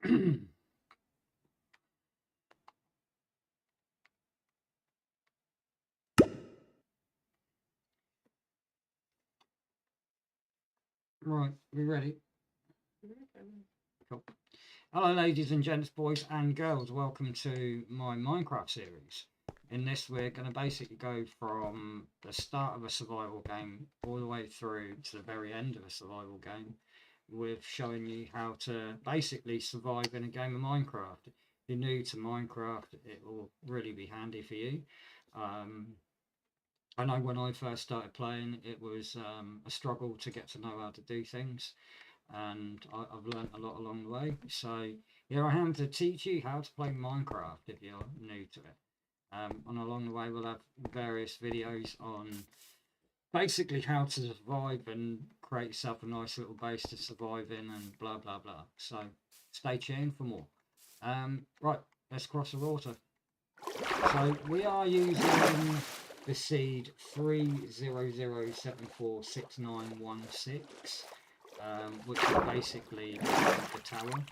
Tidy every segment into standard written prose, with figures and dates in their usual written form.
Right, we ready? Cool. Hello, ladies and gents, boys and girls. Welcome to my Minecraft series. In this, we're going to basically go from the start of a survival game all the way through to the very end of a survival game, with showing you how to basically survive in a game of Minecraft. If you're new to Minecraft, it will really be handy for you. I know when I first started playing, it was a struggle to get to know how to do things, and I've learnt a lot along the way. So here I am to teach you how to play Minecraft if you're new to it. And along the way, we'll have various videos on basically how to survive and create yourself a nice little base to survive in, and blah blah blah. So stay tuned for more. Right, let's cross the water. So we are using the seed 300746916, which is basically the tower,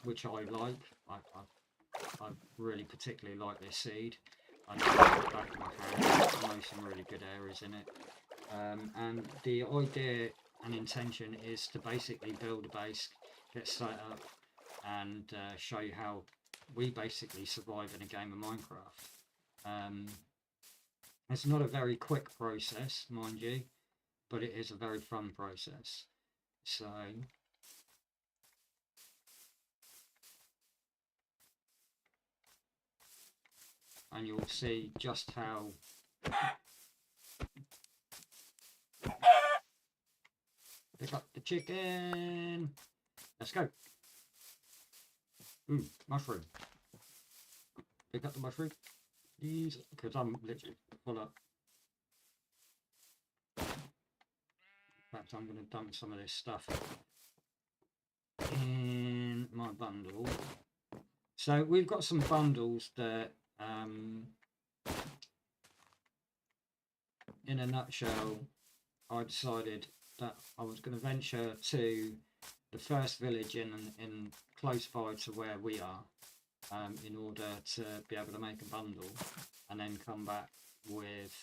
which I like. I really particularly like this seed. I know it's the back of my hand. I know some really good areas in it. And the idea and intention is to basically build a base, get set up, and show you how we basically survive in a game of Minecraft. It's not a very quick process, mind you, but it is a very fun process. So and you'll see just how pick up the chicken. Let's go. Ooh, mushroom. Pick up the mushroom. These, because I'm literally full up. In fact, I'm going to dump some of this stuff in my bundle. So we've got some bundles that, in a nutshell, I decided that I was going to venture to the first village in close by to where we are, in order to be able to make a bundle, and then come back with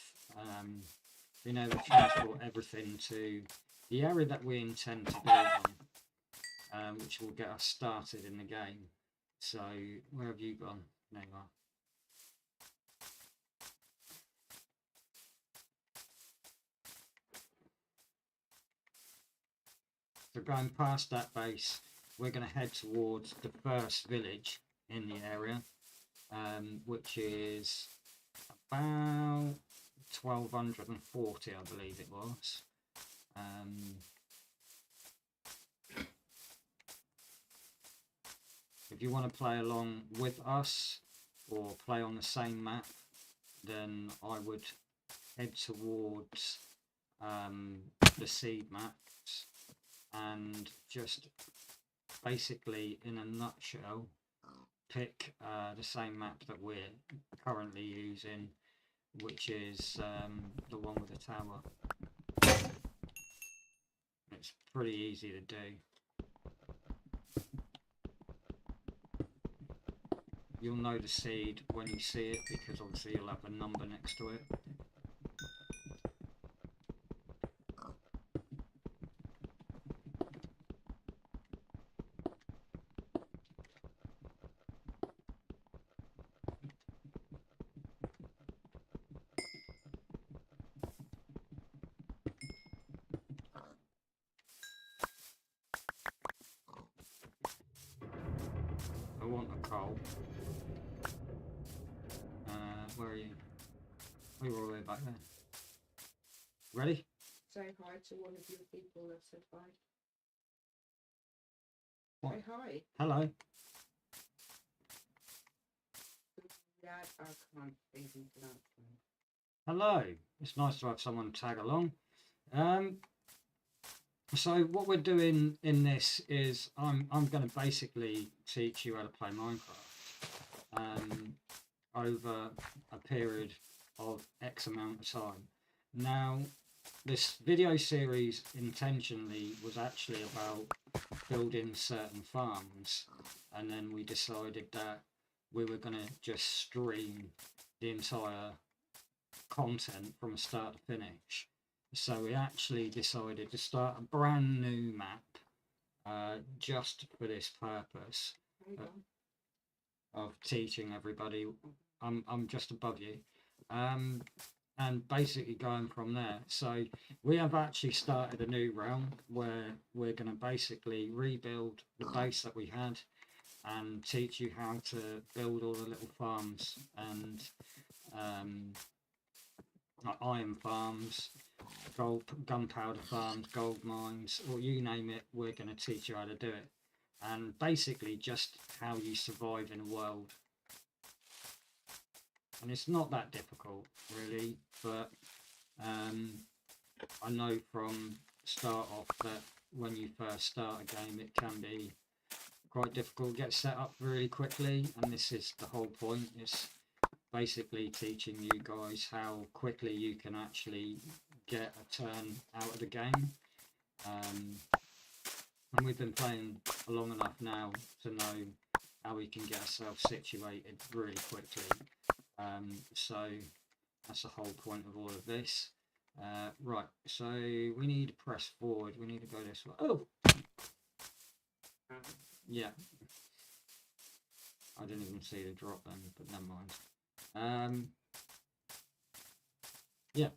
being able to transport everything to the area that we intend to build on, which will get us started in the game. So where have you gone? There you are. So going past that base, we're going to head towards the first village in the area, which is about 1240, I believe it was. If you want to play along with us or play on the same map, then I would head towards the seed maps, and just basically, in a nutshell, pick the same map that we're currently using, which is the one with the tower. It's pretty easy to do. You'll know the seed when you see it, because obviously you'll have a number next to it. I want a coal. Where are you? Oh, you're all the way back there. Ready? Say hi to one of your people that said bye. What? Say hi. Hello. Yeah, I can't even pronounce them. Hello. It's nice to have someone tag along. So what we're doing in this is I'm going to basically teach you how to play Minecraft over a period of X amount of time. Now, this video series intentionally was actually about building certain farms, and then we decided that we were going to just stream the entire content from start to finish. So we actually decided to start a brand new map just for this purpose of teaching everybody. I'm just above you. And basically going from there. So we have actually started a new realm where we're going to basically rebuild the base that we had and teach you how to build all the little farms and like iron farms, gunpowder farms, gold mines, or you name it, we're going to teach you how to do it. And basically just how you survive in a world. And it's not that difficult, really, but I know from start off that when you first start a game, it can be quite difficult to get set up really quickly, and this is the whole point. It's basically teaching you guys how quickly you can actually get a turn out of the game. And we've been playing long enough now to know how we can get ourselves situated really quickly. So that's the whole point of all of this. Right, so we need to press forward. We need to go this way. Oh! Yeah. I didn't even see the drop then, but never mind. Yeah,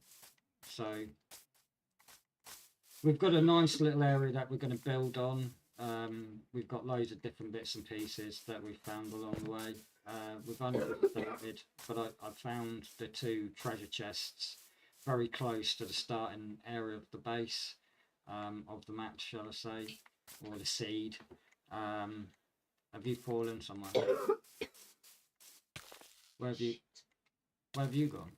so we've got a nice little area that we're going to build on. We've got loads of different bits and pieces that we've found along the way. We've only just started, but I found the 2 treasure chests very close to the starting area of the base of the map, shall I say, or the seed. Have you fallen somewhere? Where have you gone?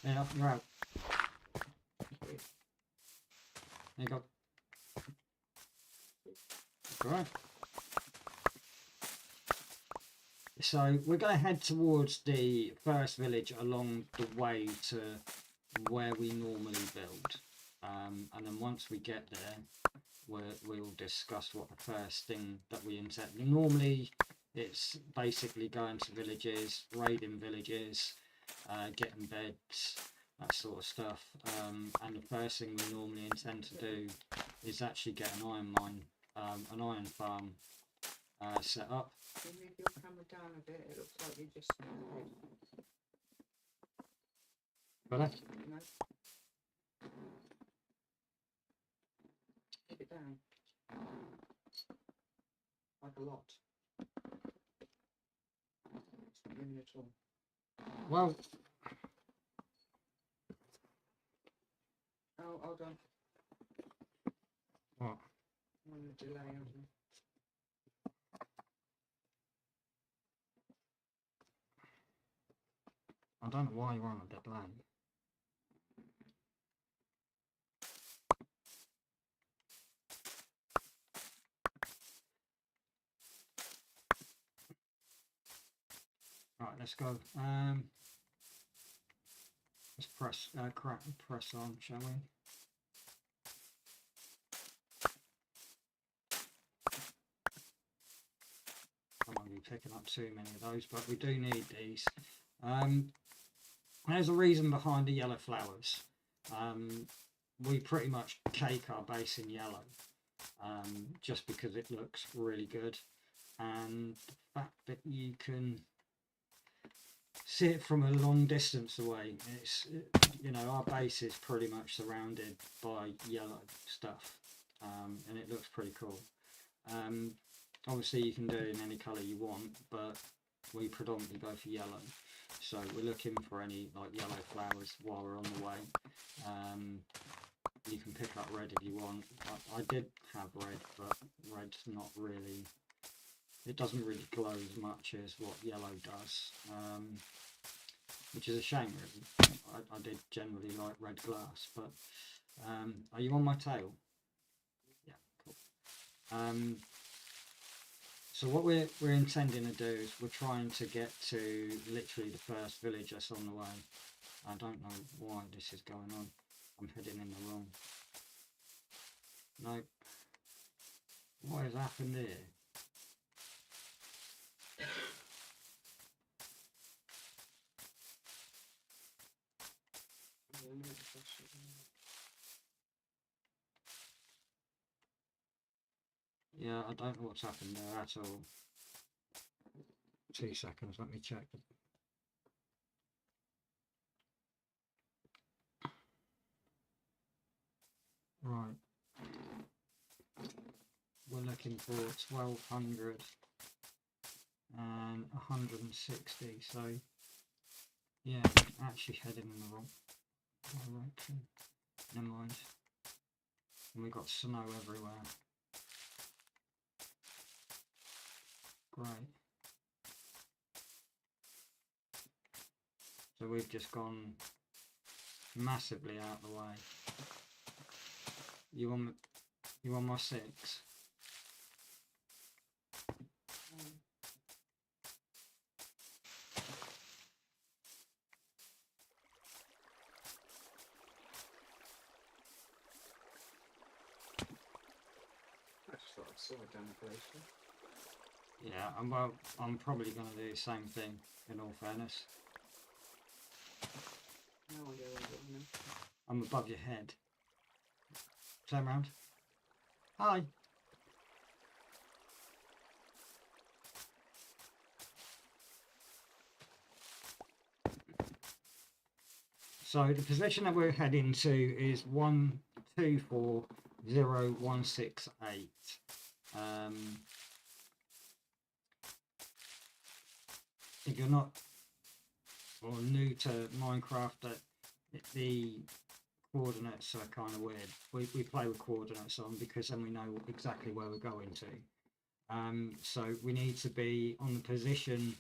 Yeah, you're out. There you go. Alright. So we're going to head towards the first village along the way to where we normally build. And then once we get there, we'll discuss what the first thing that we intend. Normally, it's basically going to villages, raiding villages, getting beds, that sort of stuff. And the first thing we normally intend to do is actually get an iron mine, an iron farm set up. Can you move your camera down a bit? It looks like you just Got it? no. Keep it down. Like a lot. It's not moving at all. Well, Oh, hold on. what? I'm on a delay, aren't I? I don't know why you're on a deadline. Right, let's go. Let's press on, shall we? I won't be picking up too many of those, but we do need these. There's a reason behind the yellow flowers. We pretty much cake our base in yellow, just because it looks really good, and the fact that you can see it from a long distance away. You know, our base is pretty much surrounded by yellow stuff, and it looks pretty cool. Obviously you can do it in any colour you want, but we predominantly go for yellow. So we're looking for any like yellow flowers while we're on the way. You can pick up red if you want. I did have red, but red's not really, it doesn't really glow as much as what yellow does, which is a shame really. I did generally like red glass, but Are you on my tail? Yeah, cool. So what we're intending to do is we're trying to get to literally the first village that's on the way. I don't know why this is going on. I'm heading in the wrong. Nope. What has happened here? Yeah, I don't know what's happened there at all. 2 seconds, let me check. Right. We're looking for 1200 and 160, so yeah, actually heading in the wrong direction. Never mind. And we've got snow everywhere. Great. So we've just gone massively out of the way. You on my 6? I just thought I saw it down the place. Yeah, I'm probably going to do the same thing, in all fairness. No idea where it is. I'm above your head. Turn around. Hi. So the position that we're heading to is 1240168. If you're not or new to Minecraft, that the coordinates are kind of weird. We play with coordinates on because then we know exactly where we're going to. So we need to be on the position.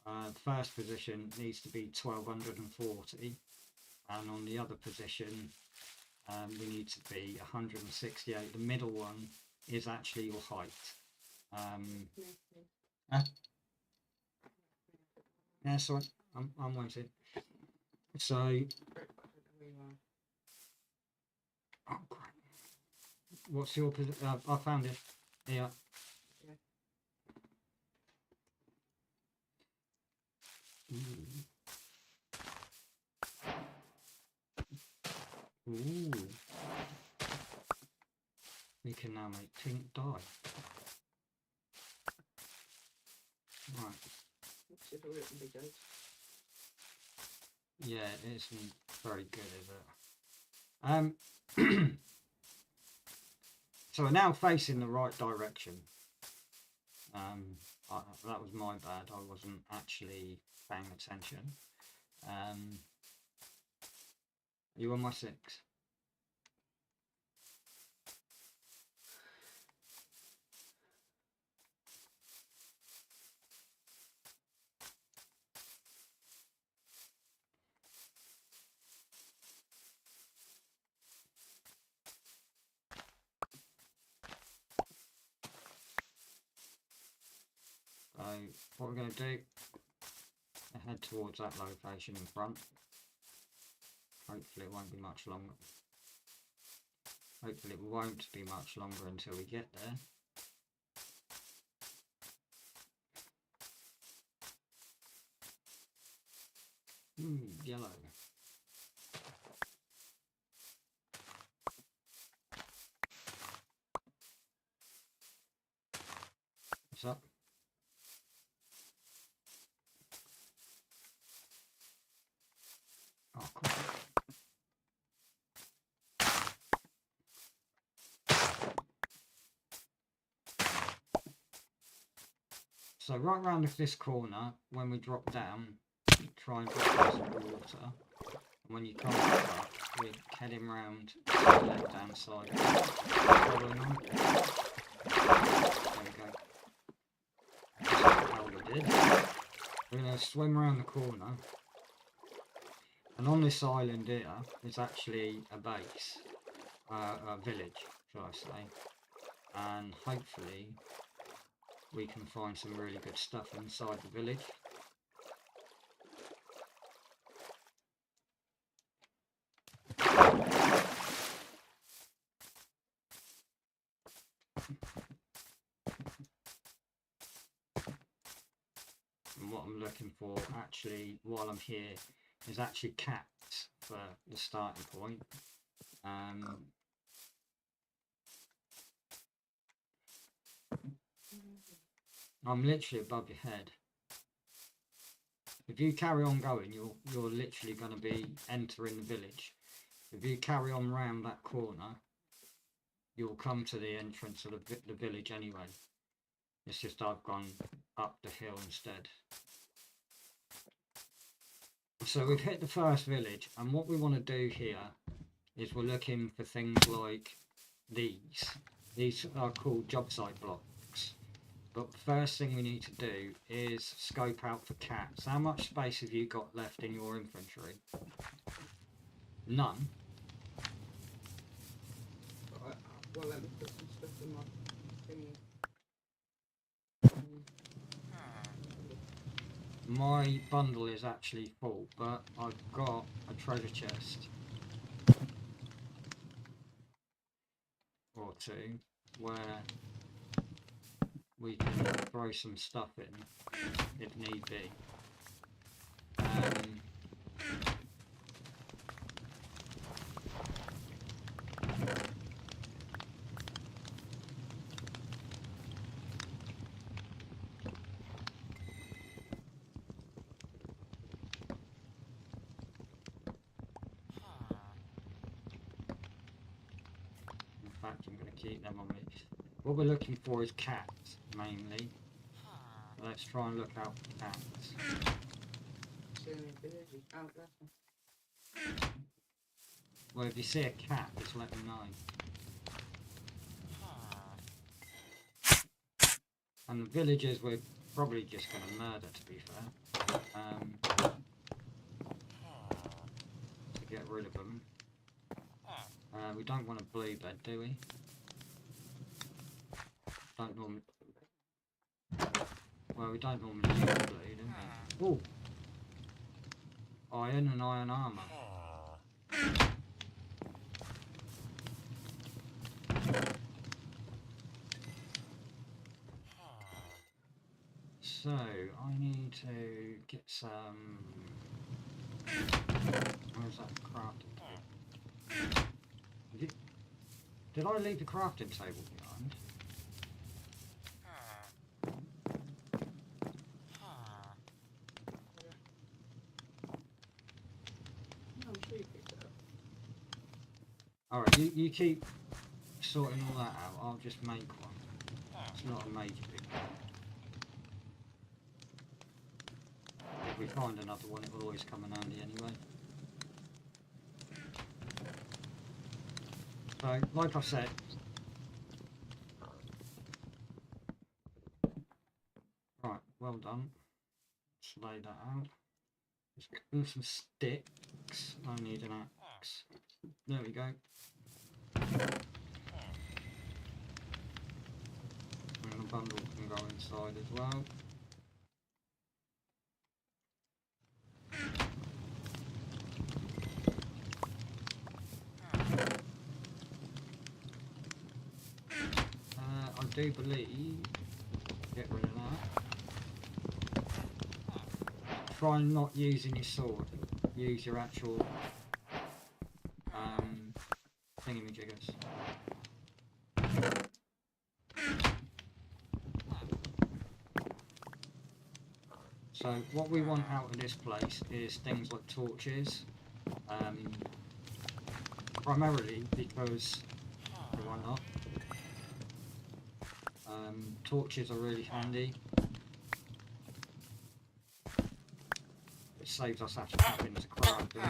The first position needs to be 1240, and on the other position we need to be 168. The middle one is actually your height. Yeah, sorry, I'm waiting. So, oh crap. What's your position? I found it. Yeah. Ooh. We can now make pink dye. Right. Yeah, it isn't very good, is it? So we're now facing the right direction. That was my bad. I wasn't actually paying attention. Are you on my 6? So what we're going to do, head towards that location in front. Hopefully it won't be much longer. Hopefully it won't be much longer until we get there. Yellow. What's up? Oh, cool. So right round this corner, when we drop down, try and drop some water. And when you come back up, we're heading round to the left hand side. Following on. There we go. That's how we did. We're going to swim around the corner. And on this island here is actually a base, a village, shall I say. And hopefully we can find some really good stuff inside the village. And what I'm looking for actually while I'm here is actually cats for the starting point. I'm literally above your head. If you carry on going, you're literally going to be entering the village. If you carry on round that corner, you'll come to the entrance of the village anyway. It's just I've gone up the hill instead. So we've hit the first village, and what we want to do here is we're looking for things like these. These are called job site blocks. But the first thing we need to do is scope out for cats. How much space have you got left in your inventory? None. Well, let me put some stuff in my thingy. My bundle is actually full, but I've got a treasure chest or two where we can throw some stuff in if need be. In fact, I'm going to keep them on me. What we're looking for is cats, mainly. Let's try and look out for cats. Well, if you see a cat, just let me know. And the villagers we're probably just going to murder, to be fair. To get rid of them. We don't want a blue bed, do we? Don't normally... Well, we don't normally use blue, do we? Oh! Iron and iron armour. So, I need to get some... Where's that crafting table? Did I leave the crafting table behind? Alright, you keep sorting all that out, I'll just make one. It's not a major big deal. If we find another one, it will always come in handy anyway. So, like I said, right, well done. Let's lay that out. Just give some sticks. I need an axe. There we go. And the bundle can go inside as well. I do believe, get rid of that. Try not using your sword, use your actual thingamajiggers. So what we want out of this place is things like torches, primarily because, why not? Torches are really handy. It saves us actually having to craft them.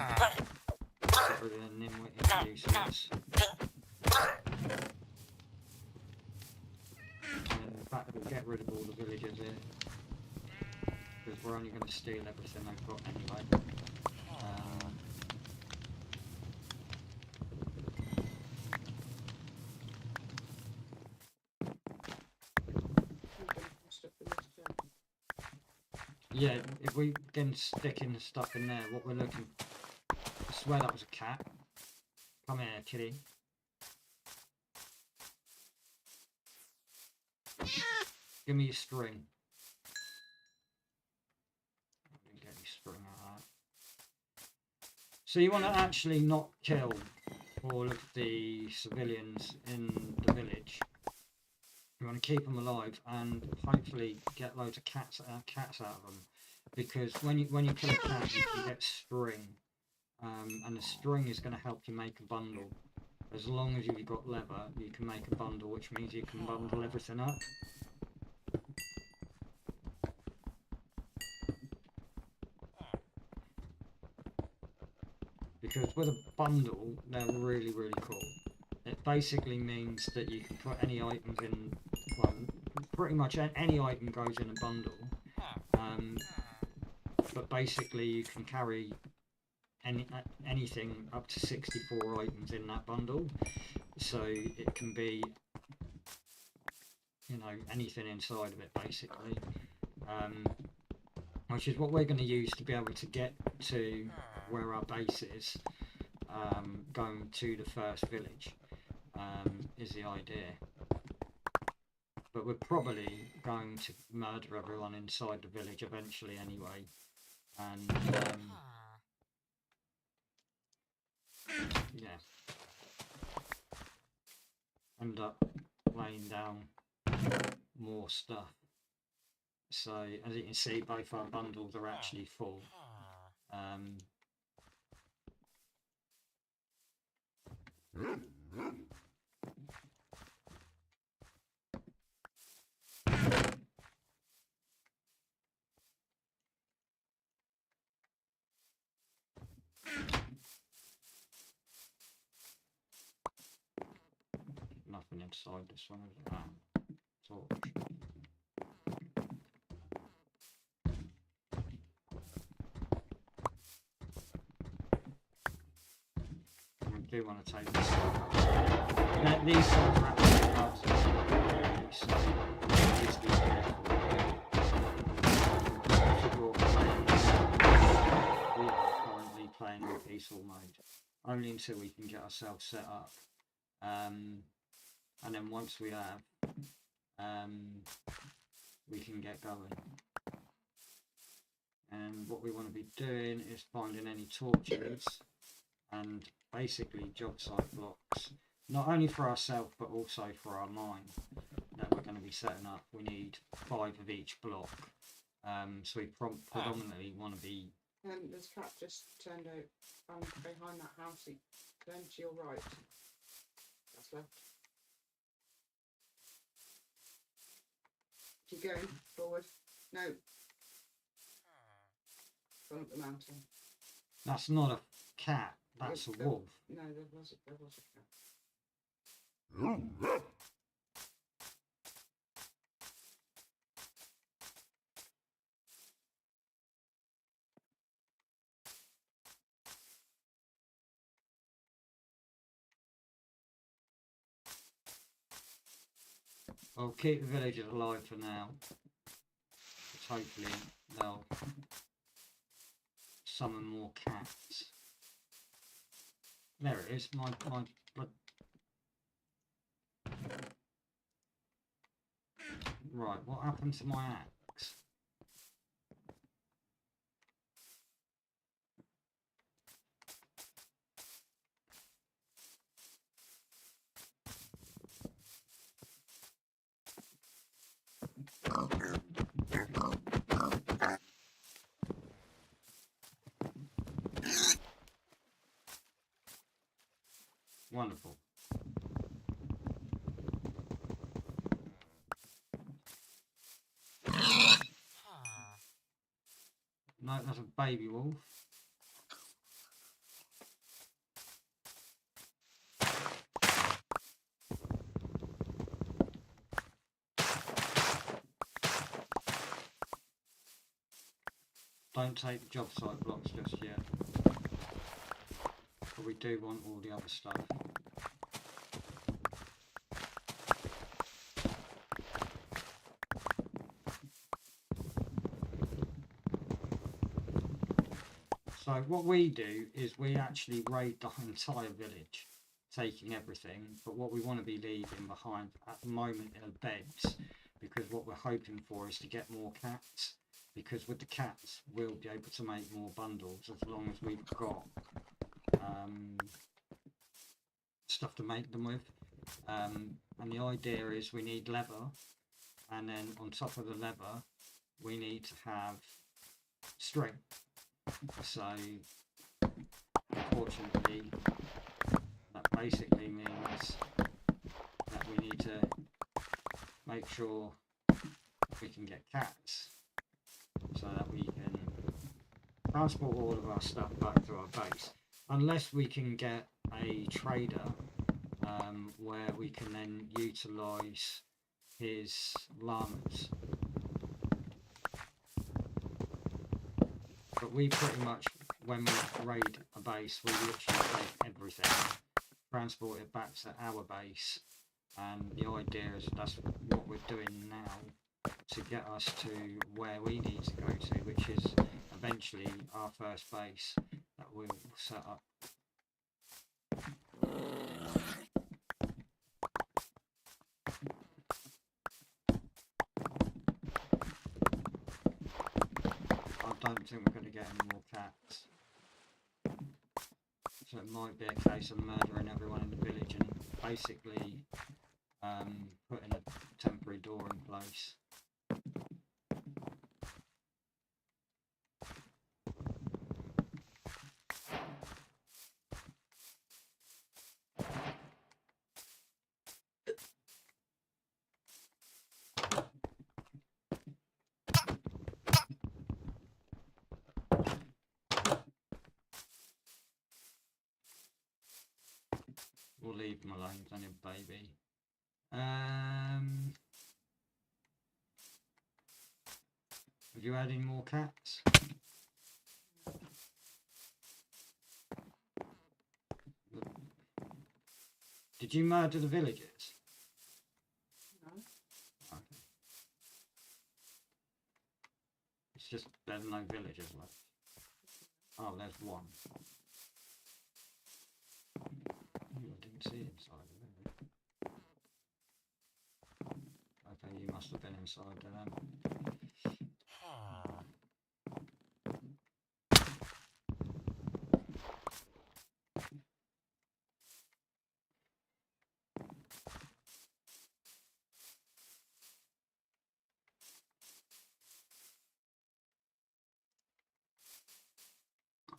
Get rid of the nimwit useless. And in fact we'll get rid of all the villagers here. Because we're only going to steal everything they've got anyway. Yeah, if we can stick in the stuff in there, what we're looking... I swear that was a cat. Come here, kitty. Give me your string. I didn't get any string out of that. So you want to actually not kill all of the civilians in the village. You want to keep them alive and hopefully get loads of cats out of them, because when you kill a cat, you can get string, and the string is going to help you make a bundle. As long as you've got leather, you can make a bundle, which means you can bundle everything up. Because with a bundle, they're really, really cool. It basically means that you can put any items in, well, pretty much any item goes in a bundle. But basically you can carry anything up to 64 items in that bundle. So it can be, you know, anything inside of it basically. Which is what we're going to use to be able to get to where our base is, going to the first village, is the idea. But we're probably going to murder everyone inside the village eventually anyway, and yeah, end up laying down more stuff. So as you can see, both our bundles are actually full. Nothing inside this one, is it? Torch. I do want to take this stuff out. Now, these sort of rapid cards are so please be careful. We are currently playing in peaceful mode, only until we can get ourselves set up. And then once we have, we can get going. And what we want to be doing is finding any torches and basically job site blocks, not only for ourselves but also for our mine that we're going to be setting up. We need 5 of each block, so we predominantly want to be... this cat just turned out behind that house. He turned to your right. That's left. Keep going forward. No. Gone up the mountain. That's not a cat. That's a wolf. No, there was a cat. I'll keep the villagers alive for now. Because hopefully they'll summon more cats. There it is, my Right, what happened to my axe? Wonderful. No, that's a baby wolf. Don't take job site blocks just yet. But we do want all the other stuff. So what we do is we actually raid the entire village, taking everything. But what we want to be leaving behind at the moment are beds, because what we're hoping for is to get more cats. Because with the cats, we'll be able to make more bundles as long as we've got stuff to make them with. And the idea is we need leather, and then on top of the leather, we need to have string. So, unfortunately, that basically means that we need to make sure we can get cats so that we can transport all of our stuff back to our base. Unless we can get a trader where we can then utilise his llamas. But we pretty much, when we raid a base, we literally take everything, transport it back to our base, and the idea is that's what we're doing now to get us to where we need to go to, which is eventually our first base that we'll set up. I don't think we're going to get any more cats. So it might be a case of murdering everyone in the village and basically putting a temporary door in place. We'll leave them alone, it's only a baby. Have you had any more cats? Did you murder the villagers? No. Okay. It's just there's no villagers left. Oh, there's one. I didn't see inside of it. Okay, you must have been inside there then.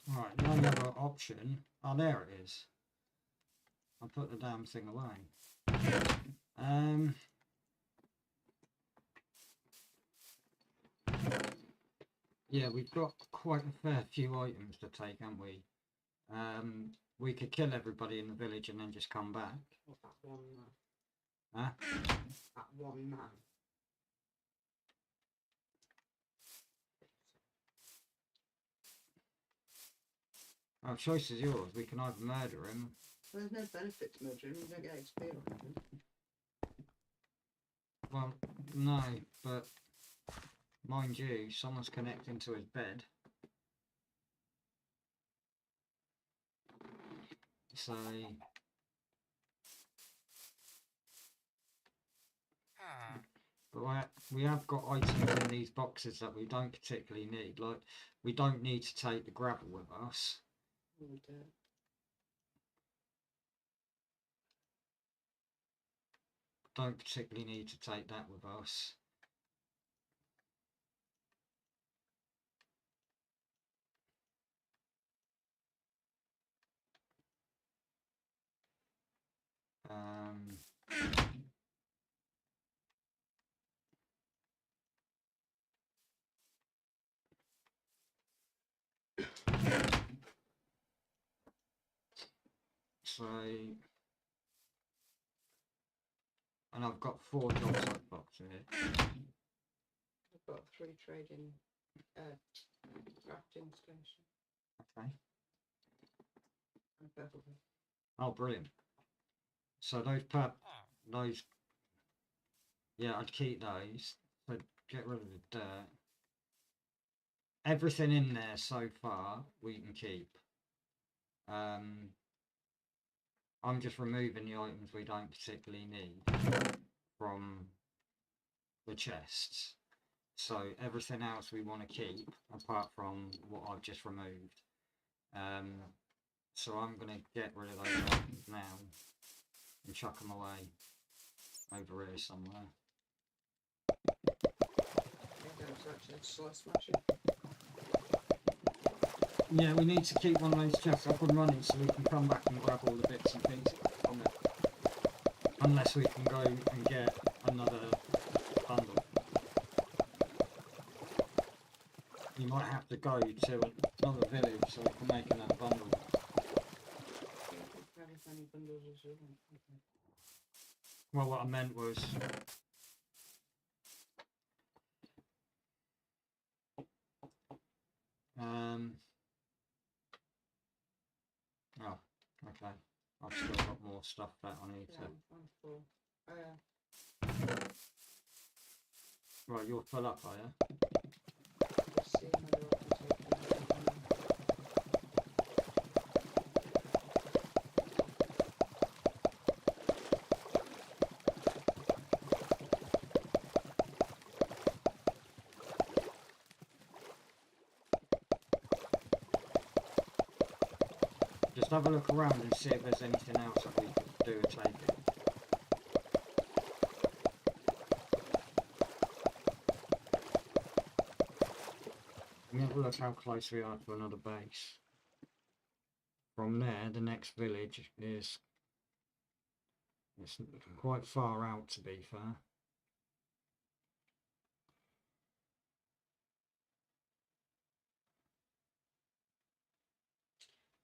Right, the only other option. Oh, there it is. I put the damn thing away. Yeah, we've got quite a fair few items to take, haven't we? We could kill everybody in the village and then just come back. What, that one man? Huh? That one man. Our choice is yours. We can either murder him. Well, there's no benefit to murdering him. You don't get XP or anything. Well, no, but mind you, someone's connecting to his bed. So but we have got items in these boxes that we don't particularly need. Like, we don't need to take the gravel with us. We do. Don't particularly need to take that with us. So, and I've got 4 job site boxes here. I've got 3 trading crafting station. Okay. And a purple one. Oh, brilliant. So those, yeah, I'd keep those. So get rid of the dirt. everything in there so far we can keep. I'm just removing the items we don't particularly need from the chests. So everything else we want to keep, apart from what I've just removed. So I'm going to get rid of those items now and chuck them away over here somewhere. Yeah, we need to keep one of those chests up and running so we can come back and grab all the bits and pieces from it. Unless we can go and get another bundle. You might have to go to another village so we can make another bundle. Well, what I meant was... oh, okay. I've still got more stuff that I need to... Right, you're full up, are you? Just have a look around and see if there's anything else that we could do and take it. Let me have a look how close we are to another base. From there, the next village is... it's quite far out, to be fair.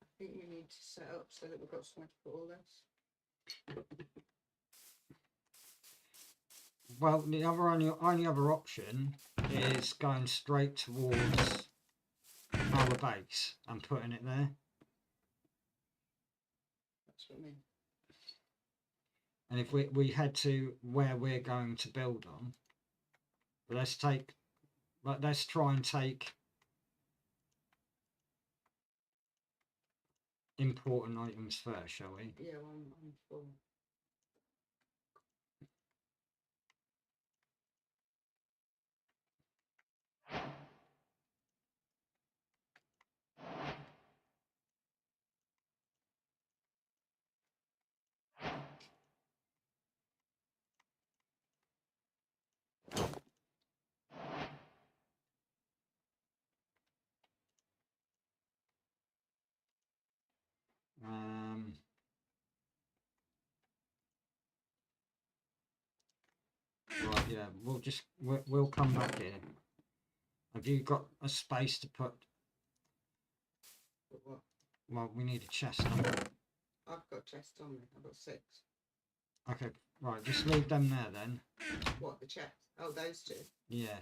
I think we need to set up so that we've got somewhere to put all this. Well, the only other option is going straight towards our base and putting it there. That's what I mean. And if we head to where we're going to build on, let's try and take important items first, shall we? Yeah, well, I'm full. Right, yeah, we'll come back here. Have you got a space to put? But what? Well, we need a chest. Don't we? I've got chests on me. I've got 6. Okay, right, just leave them there then. What, the chest? Oh, those 2? Yeah,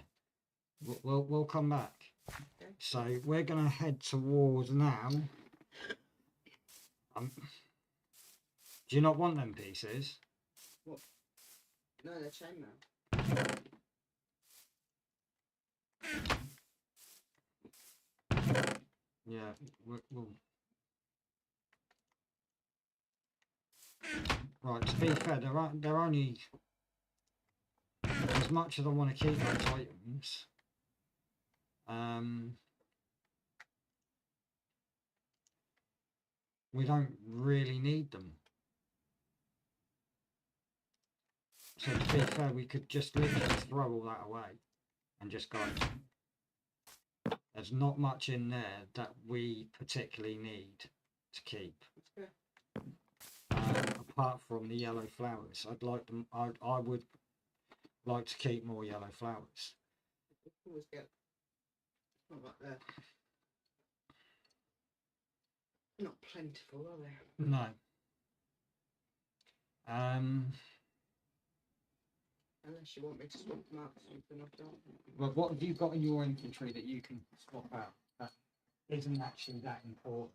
we'll come back. Okay. So we're gonna head towards now. Do you not want them pieces? What? No, they're chainmail. Yeah, we'll... Right, to be fair, they're only... As much as I want to keep those items, we don't really need them. So to be fair, we could just literally throw all that away and just go. There's not much in there that we particularly need to keep. Apart from the yellow flowers. I would like to keep more yellow flowers. Always get... Not like that. Not plentiful, are they? No. Unless you want me to swap them out for something I've done. Well, what have you got in your inventory that you can swap out? That isn't actually that important.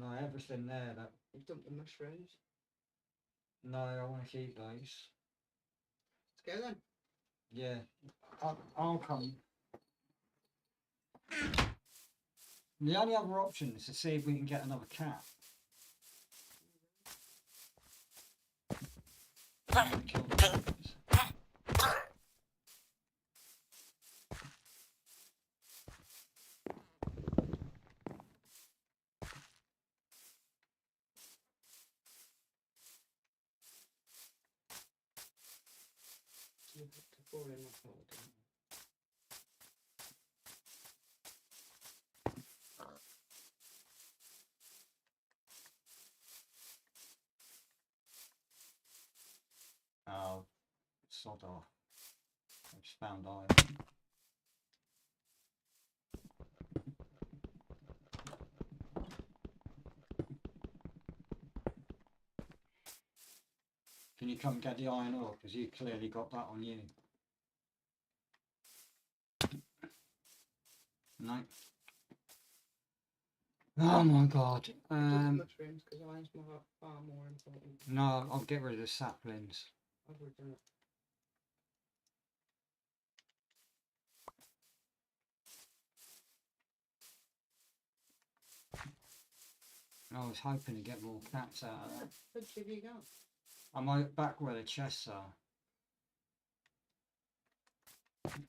No, everything there. That You've dumped the mushrooms. no, I want to keep those. Let's go then. Yeah, I'll come. The only other option is to see if we can get another cat. And kill the chickens. You have to fall in that hole, don't you? Oh, sod off. I just found iron. Can you come get the iron ore? Because you clearly got that on you. No. Oh my god. Mushrooms, because iron's far more important. No, I'll get rid of the saplings. I've already done it. I was hoping to get more cats out of that. Which have you got? I'm out back where the chests are.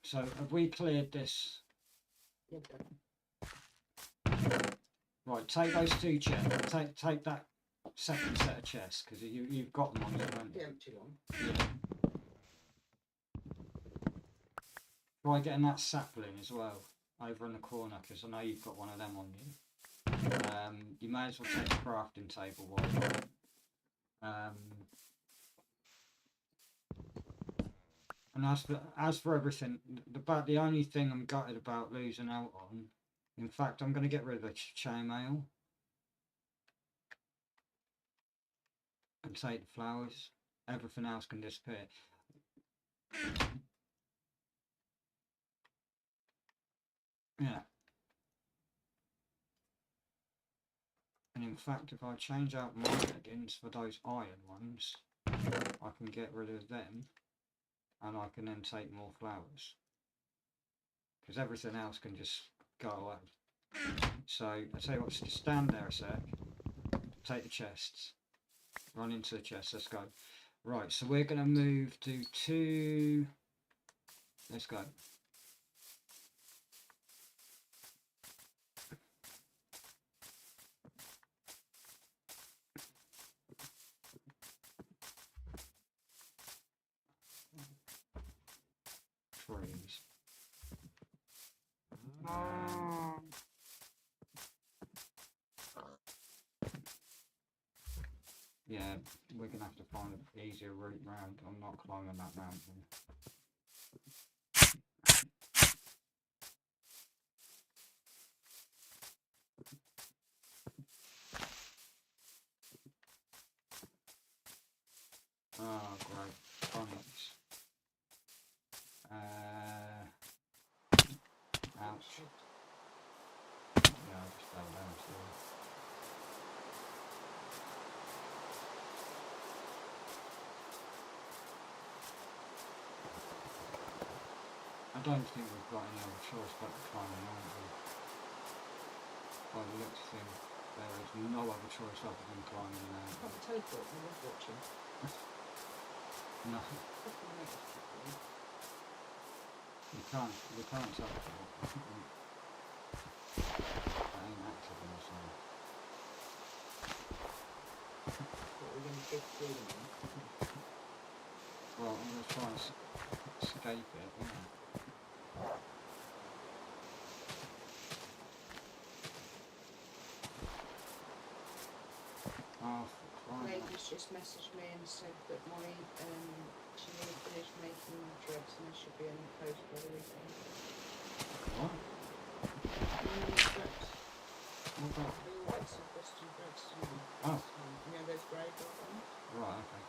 So have we cleared this? Okay. Right, take those two chests. Take that second set of chests because you've got them on you, haven't The you? empty one. Yeah. Try getting that sapling as well over in the corner because I know you've got one of them on you. You may as well take the crafting table while you're on. And as for everything, the only thing I'm gutted about losing out on, in fact, I'm going to get rid of the chainmail and take the flowers. Everything else can disappear. Yeah. And in fact, if I change out my leggings for those iron ones, I can get rid of them and I can then take more flowers. Because everything else can just go away. So, I tell you what, just stand there a sec, take the chests, run into the chests, let's go. Right, so we're going to move to 2, let's go. Trees. Yeah, we're going to have to find an easier route round. I'm not climbing that mountain. Oh, great. Bunnies. Ouch. Yeah, I just fell down too. I don't think we've got any other choice but to climb the mountain. By the looks of things, there is no other choice other than climbing the mountain. Can't teleport, I love watching. No, Fucking hate this people. you can't teleport. That ain't active in this one. What, we're going to go through them then? Well, I'm going to try and escape it, yeah. Oh, Lady's just messaged me and said that she nearly finished making the dress and there should be in the post by the weekend. what? Dress. What about? The white Western dress, you know. Oh. You know those grey ones? Right, okay.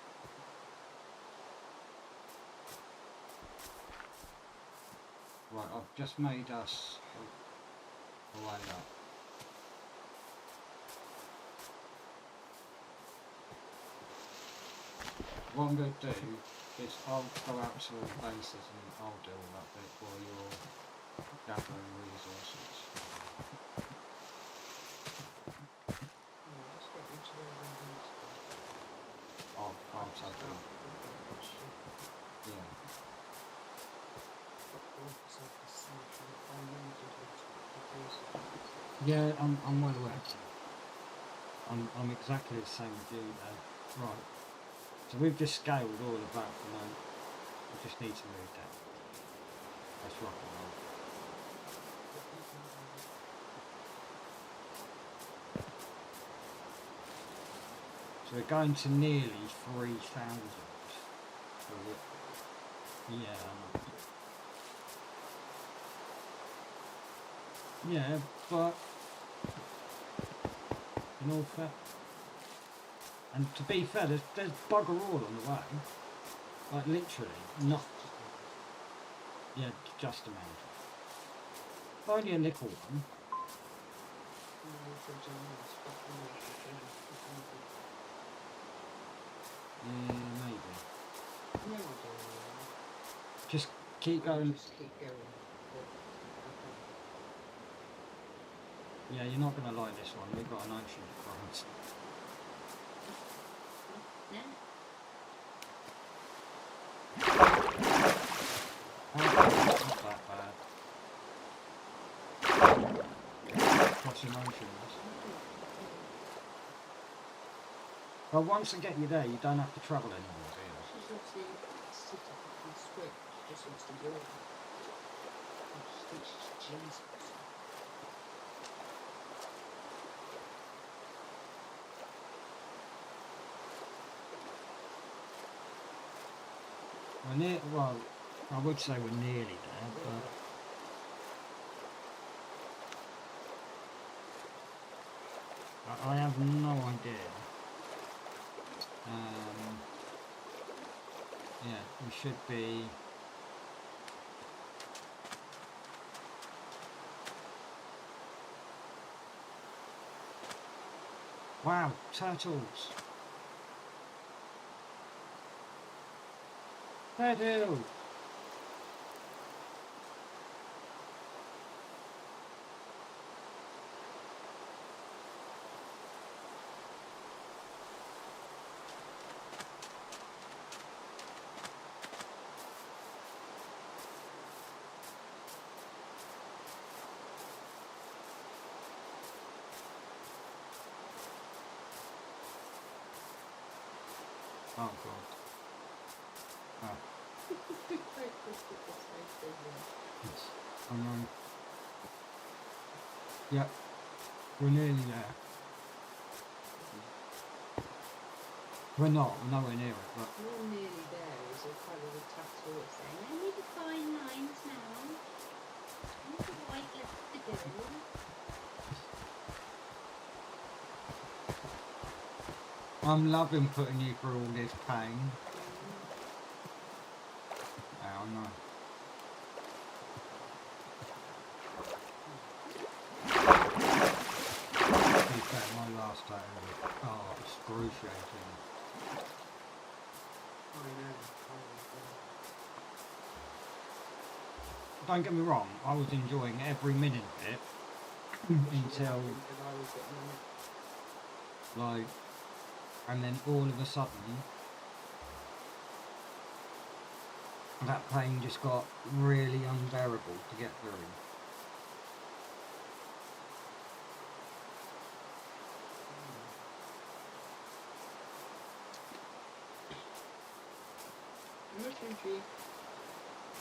Right, I've just made us a way up. What I'm going to do is I'll go out to all the bases and I'll do all that bit while you're gathering resources. Yeah, just get them to where they need to be. I'll take Start it. with the bush. Yeah. Got one percent of central unlimited resources. Yeah, I'm well aware. I'm exactly the same with you there. Right. So we've just scaled all of that, you know. We just need to move that. Let's rock and roll. So we're going to nearly 3,000. Yeah, I know. Yeah, but in all fair, and to be fair, there's bugger all on the way. Like literally nothing. Yeah, just a mountain. Only a little one. Yeah, maybe. Just keep going. Just keep going. Yeah, you're not going to like this one. We've got an ocean to cross. Not that bad. Crossing oceans. Well, once I get you there, you don't have to travel anymore, do you? She's obviously sit up and swim. She just wants to go. I just think she's Jesus. Well, I would say we're nearly there, but I have no idea. Yeah, we should be. Wow, turtles! Turtle! Oh god. Oh. Yes. I know. Yep. We're nearly there. We're not. We're nowhere near it, but... You're nearly there is a kind of a tattoo saying, I need the fine lines now. I need the white left to go. I'm loving putting you through all this pain. Oh no. To be fair, my last time was excruciating. I know. Don't get me wrong, I was enjoying every minute of it until like, and then all of a sudden that pain just got really unbearable to get through.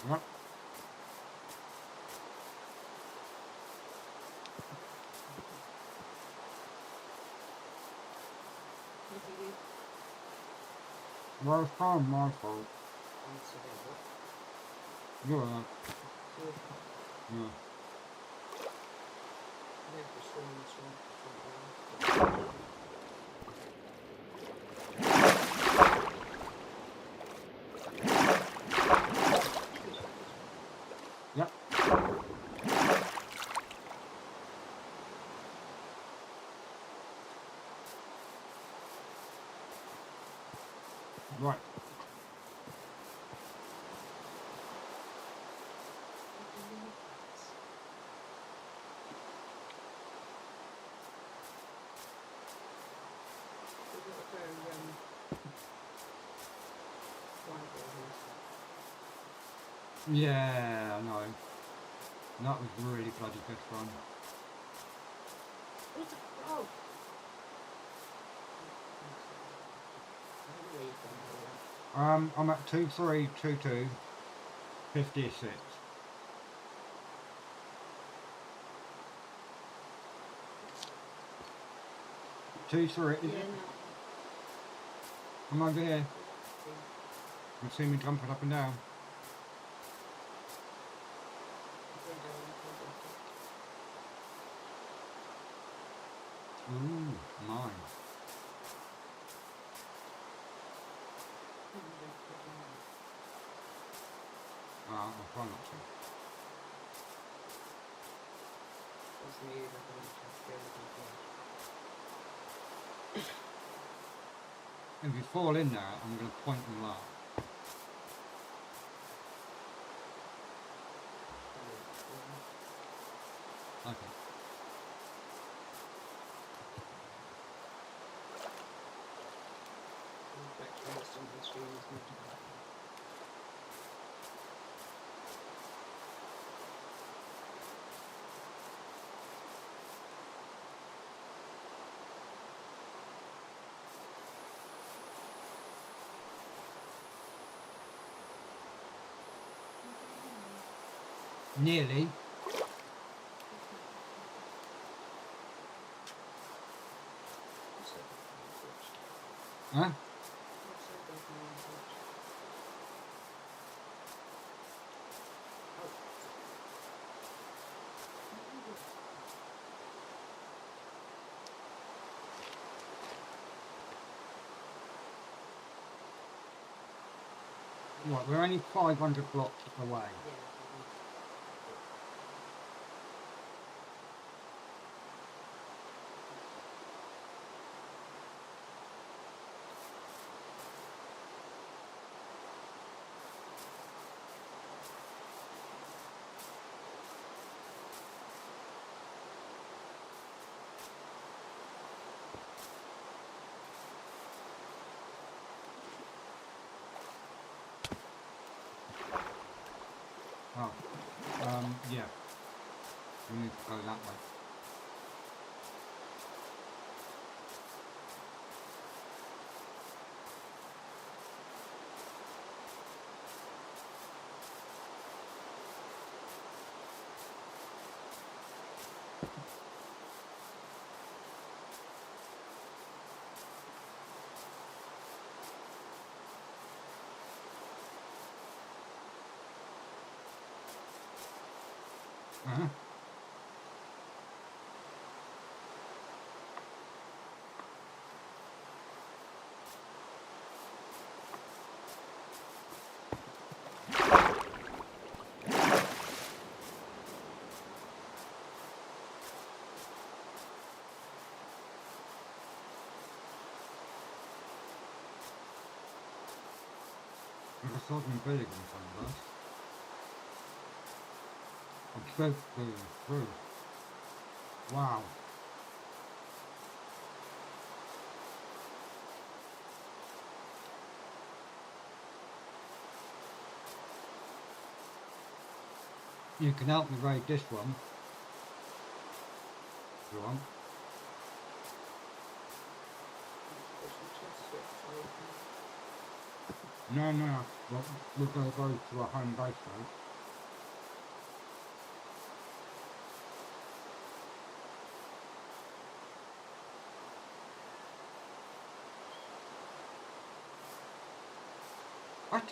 Right. Well, it's not my fault. You're right. Yeah. Yep. Right. Yeah, I know. That was really bloody good fun. What the frog? Where are you from, I'm at 2322 56. 23. yeah, no. I'm over here. You see me jumping up and down. Ooh, mine. I'll try not to. If you fall in there, I'm going to point and laugh. Okay. Nearly. Huh? What, we're only 500 blocks away. Oh, yeah. We need to go that way. Uh-huh. There's a southern village in front of us. I'm so through. Wow. You can help me raid this one. If you want. No. We're going to go to our home base though. What?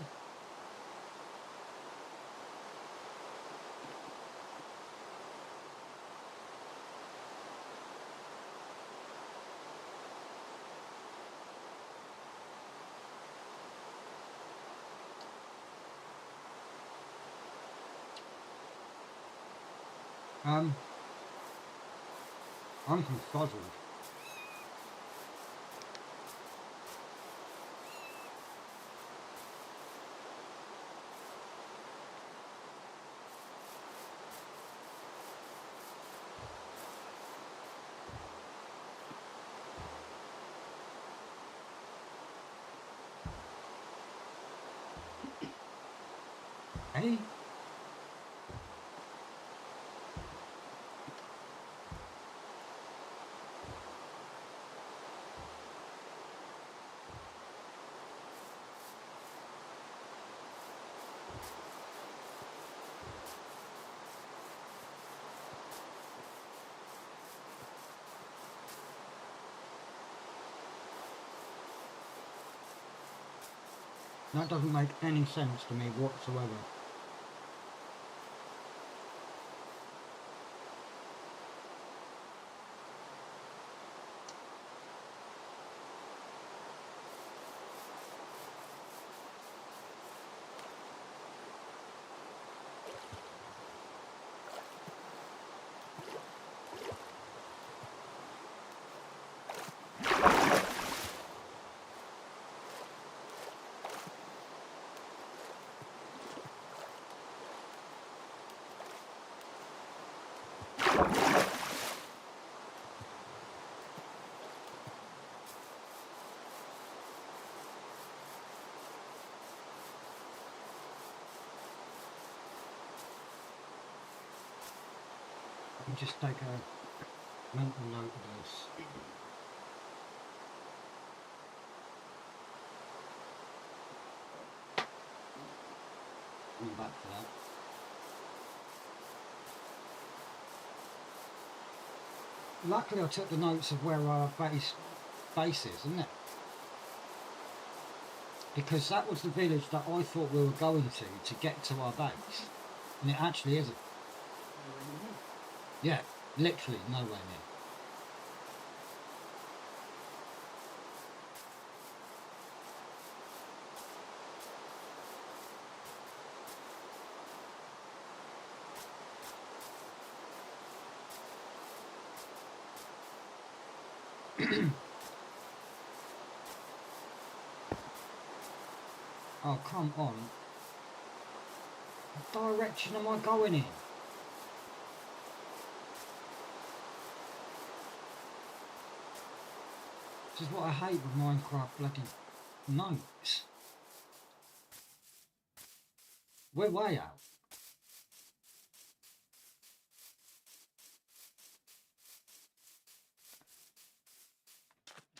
I'm confuzzled. Hey? That doesn't make any sense to me whatsoever. Let me just take a mental note of this. Come back to that. Luckily I took the notes of where our base is, isn't it? Because that was the village that I thought we were going to get to our base. And it actually isn't. Yeah, literally nowhere near. Oh, come on. What direction am I going in? This is what I hate with Minecraft bloody notes. We're way out.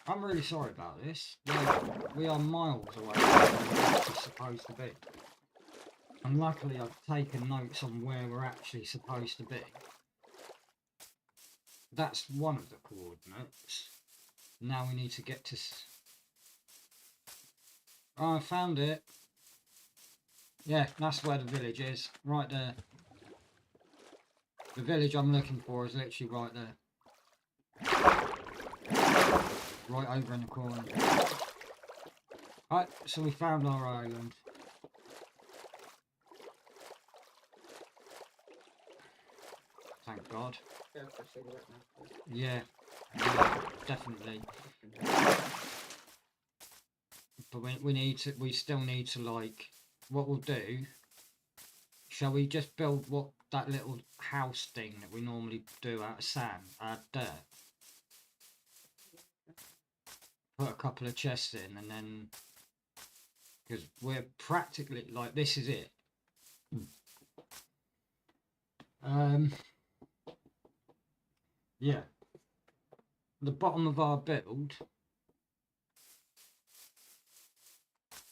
I'm really sorry about this. We are miles away from where we're actually supposed to be. And luckily I've taken notes on where we're actually supposed to be. That's one of the coordinates. Now we need to get to... Oh, I found it. Yeah, that's where the village is. Right there. The village I'm looking for is literally right there. Right over in the corner. Right, so we found our island. Thank God. Yeah, definitely. But we still need to, like, what we'll do, shall we just build that little house thing that we normally do out of sand, dirt? Put a couple of chests in and then, because we're practically, like, this is it. Yeah. The bottom of our build.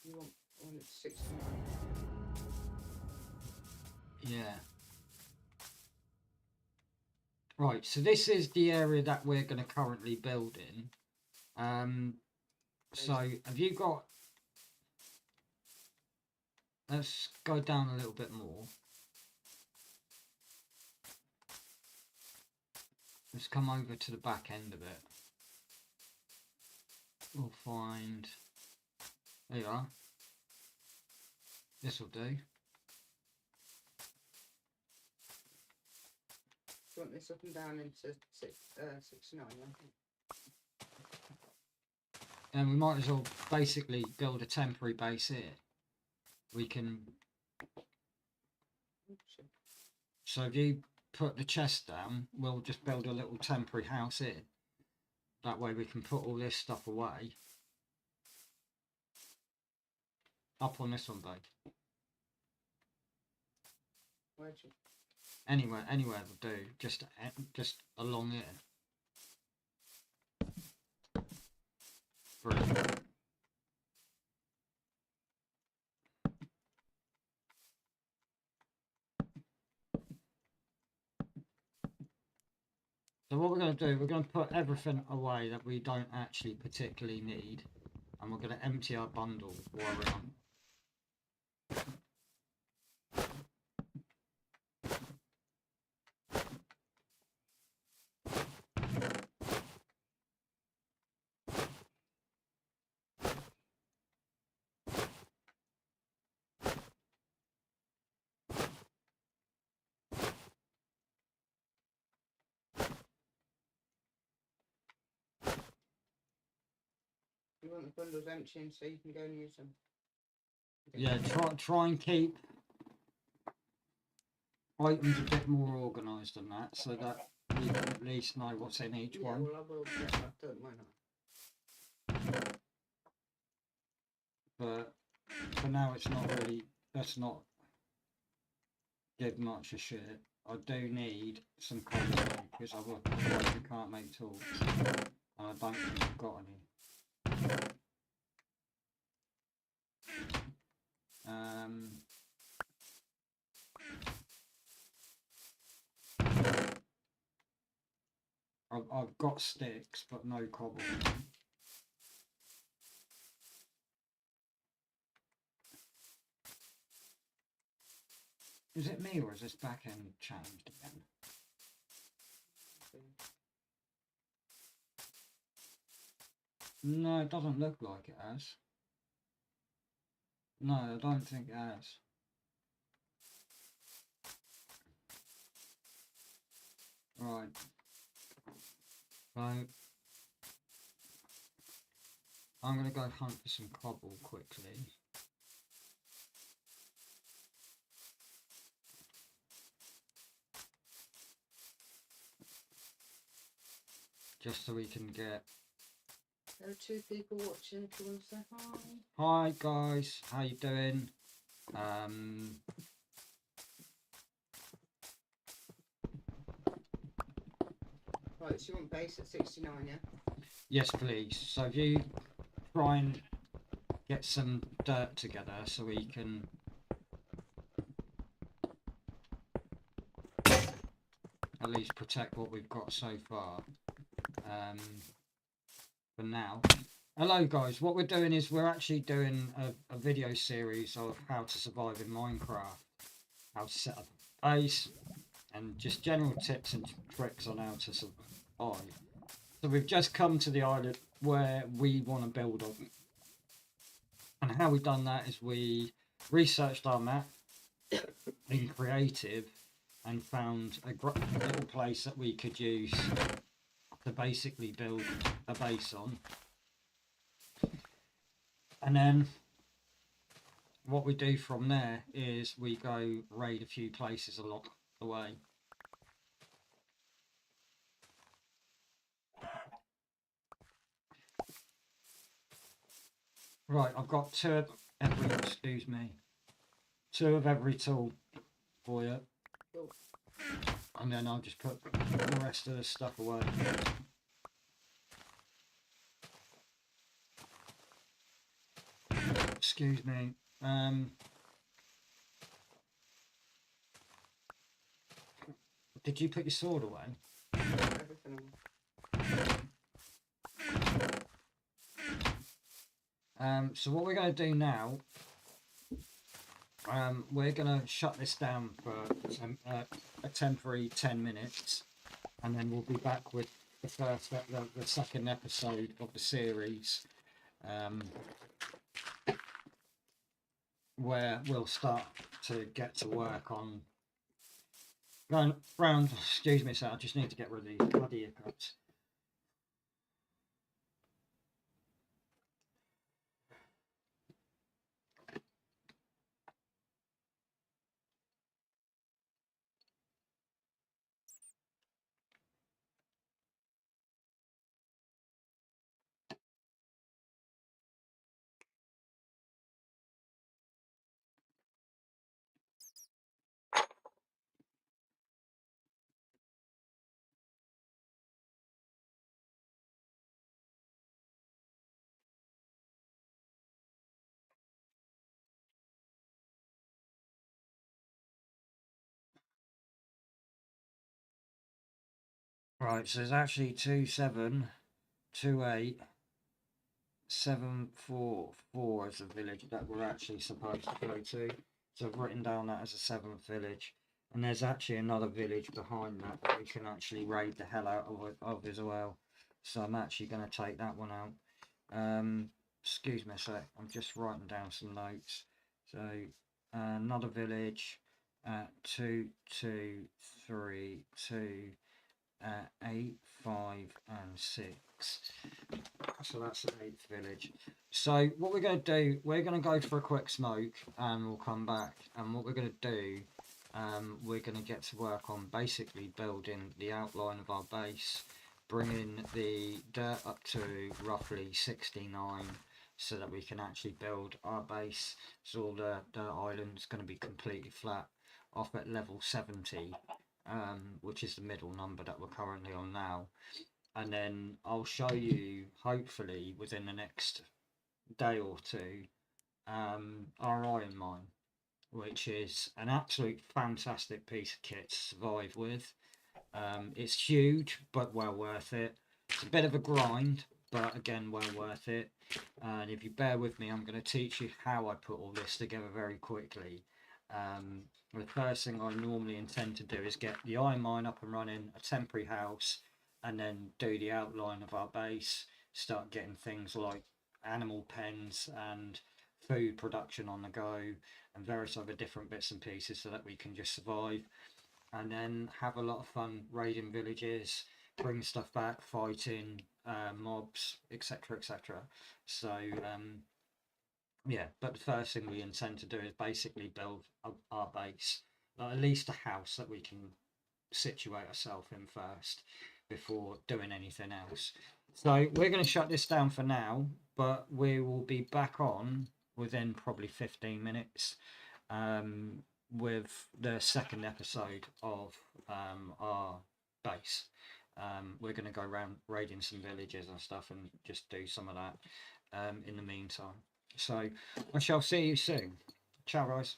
You want 69. Yeah. Right, so this is the area that we're going to currently build in. So have you got... Let's go down a little bit more. Let's come over to the back end of it. We'll find... There you are. This will do. Do you want this up and down into 69? And we might as well basically build a temporary base here. We can... So if you put the chest down, we'll just build a little temporary house here. That way we can put all this stuff away. Up on this one, babe. Where'd you... Anywhere will do. Just along here. Brilliant. So what we're going to do, we're going to put everything away that we don't actually particularly need, and we're going to empty our bundle while we're on. want the bundles emptying so you can go and use them. Yeah, try and keep items a bit more organised than that, so that you can at least know what's in each one. Well, I will get that done, won't I? But for now, it's not really. Let's not give much a shit. I do need some cobblestone because otherwise we can't make tools, and I don't think I've got any. I've got sticks, but no cobble. Is it me or is this back end changed again? No, it doesn't look like it has. No, I don't think it has. Right. So I'm going to go hunt for some cobble quickly. Just so we can get... There are 2 people watching if you want to say hi. Hi guys, how you doing? Right, so you want base at 69, yeah? Yes, please. So if you try and get some dirt together so we can at least protect what we've got so far. For now. Hello guys, what we're doing is we're actually doing a video series of how to survive in Minecraft, how to set up a base, and just general tips and tricks on how to survive. So we've just come to the island where we want to build on. And how we've done that is we researched our map in creative and found a little place that we could use to basically build a base on. And then what we do from there is we go raid a few places along the way. Right, I've got 2 of every, excuse me, 2 of every tool for you. And then I'll just put the rest of the stuff away. Excuse me. Did you put your sword away? Everything. So what we're going to do now, we're going to shut this down for a temporary 10 minutes, and then we'll be back with the second episode of the series, where we'll start to get to work on round. Excuse me, sir. I just need to get rid of these bloody hiccups. Right, so there's actually 2728744 as a village that we're actually supposed to go to. So I've written down that as a 7th village. And there's actually another village behind that we can actually raid the hell out of as well. So I'm actually going to take that one out. Excuse me a sec, I'm just writing down some notes. So another village at 2232 8, 5 and 6. So that's the 8th village. So what we're going to do, we're going to go for a quick smoke and we'll come back. And what we're going to do, we're going to get to work on basically building the outline of our base, bringing the dirt up to roughly 69 so that we can actually build our base. So all the dirt island's going to be completely flat off at level 70, which is the middle number that we're currently on now. And then I'll show you, hopefully within the next day or two, our iron mine, which is an absolute fantastic piece of kit to survive with. It's huge, but well worth it. It's a bit of a grind, but again, well worth it. And if you bear with me, I'm going to teach you how I put all this together very quickly. The first thing I normally intend to do is get the iron mine up and running, a temporary house, and then do the outline of our base, start getting things like animal pens and food production on the go, and various other different bits and pieces so that we can just survive, and then have a lot of fun raiding villages, bring stuff back, fighting mobs, etc, etc. So yeah, but the first thing we intend to do is basically build our base, at least a house that we can situate ourselves in first before doing anything else. So we're going to shut this down for now, but we will be back on within probably 15 minutes with the second episode of our base. We're going to go around raiding some villages and stuff and just do some of that in the meantime. So I shall see you soon. Ciao, guys.